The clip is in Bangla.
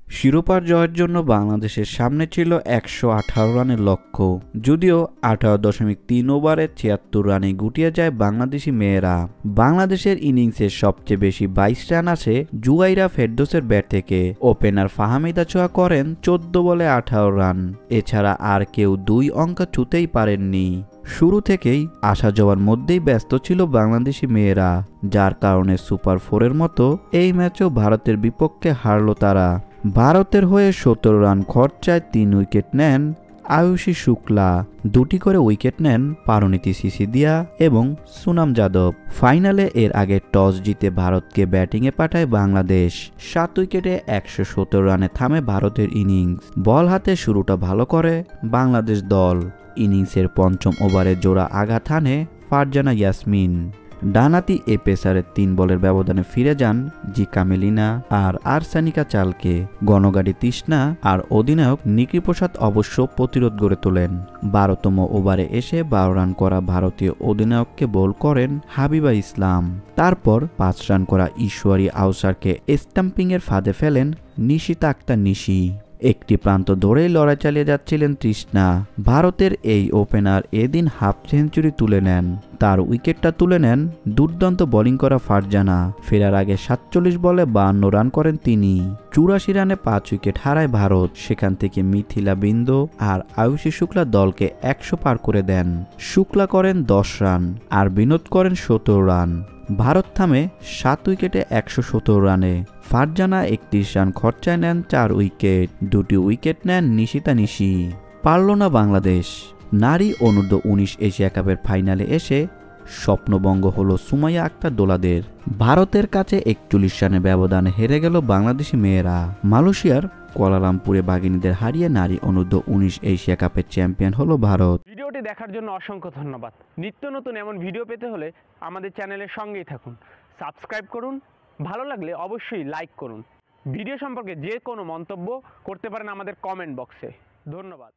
শিরোপার জয়ের জন্য বাংলাদেশের সামনে ছিল 118 রানের লক্ষ্য, যদিও 18.3 ওভারে 76 রানে গুটিয়ে যায় বাংলাদেশি মেয়েরা। বাংলাদেশের ইনিংসে সবচেয়ে বেশি 22 রান আসে জুবাইরা ফেরদৌসের ব্যাট থেকে। ওপেনার ফাহমিদা ছোঁয়া করেন 14 বলে 18 রান। এছাড়া আর কেউ 2 অঙ্ক ছুঁতেই পারেননি। শুরু থেকেই আসা যাওয়ার মধ্যেই ব্যস্ত ছিল বাংলাদেশি মেয়েরা, যার কারণে সুপার 4-এর মতো এই ম্যাচও ভারতের বিপক্ষে হারল তারা। ভারতের হয়ে 17 রান খরচায় 3 উইকেট নেন আয়ুষী শুক্লা, 2টি করে উইকেট নেন পারনীতি সিসিদিয়া এবং সুনাম যাদব। ফাইনালে এর আগে টস জিতে ভারতকে ব্যাটিংয়ে পাঠায় বাংলাদেশ। 7 উইকেটে 117 রানে থামে ভারতের ইনিংস। বল হাতে শুরুটা ভালো করে বাংলাদেশ দল। ইনিংসের পঞ্চম ওভারে জোড়া আঘাত হানে ফারজানা ইয়াসমিন। ডানাতি এ পেসারের 3 বলের ব্যবধানে ফিরে যান জিকা মেলিনা আর আরসানিকা চালকে। গণগাড়ি তৃষ্ণা আর অধিনায়ক নিকি প্রসাদ অবশ্য প্রতিরোধ গড়ে তোলেন। 12তম ওভারে এসে 12 রান করা ভারতীয় অধিনায়ককে বোল করেন হাবিবা ইসলাম। তারপর 5 রান করা ঈশ্বরী আউসারকে স্টাম্পিংয়ের ফাঁদে ফেলেন নিশিতা আক্তার নিশি। একটি প্রান্ত ধরেই লড়াই চালিয়ে যাচ্ছিলেন তৃষ্ণা। ভারতের এই ওপেনার এদিন হাফ সেঞ্চুরি তুলে নেন। তার উইকেটটা তুলে নেন দুর্দান্ত বোলিং করা ফারজানা। ফেরার আগে 47 বলে 52 রান করেন তিনি। 84 রানে 5 উইকেট হারায় ভারত। সেখান থেকে মিথিলা বিন্দ আর আয়ুষী শুক্লা দলকে 100 পার করে দেন। শুক্লা করেন 10 রান আর বিনোদ করেন 17 রান। ভারত থামে 7 উইকেটে 117 রানে। ফারজানা 31 রান খরচায় নেন 4 উইকেট। 2টি উইকেট নেন নিশিতা নিশি। পারল না বাংলাদেশ। নারী অনূর্ধ্ব 19 এশিয়া কাপের ফাইনালে এসে স্বপ্নভঙ্গ হলো সুমাইয়া আক্তার দোলাদের। ভারতের কাছে 41 রানের ব্যবধানে হেরে গেল বাংলাদেশি মেয়েরা। মালয়েশিয়ার কুয়ালালামপুরে বাঘিনীদের হারিয়ে নারী অনূর্ধ্ব 19 এশিয়া কাপের চ্যাম্পিয়ন হলো ভারত। ভিডিওটি দেখার জন্য অসংখ্য ধন্যবাদ। নিত্য নতুন এমন ভিডিও পেতে হলে আমাদের চ্যানেলের সঙ্গেই থাকুন, সাবস্ক্রাইব করুন, ভালো লাগলে অবশ্যই লাইক করুন। ভিডিও সম্পর্কে যে কোনো মন্তব্য করতে পারেন আমাদের কমেন্ট বক্সে। ধন্যবাদ।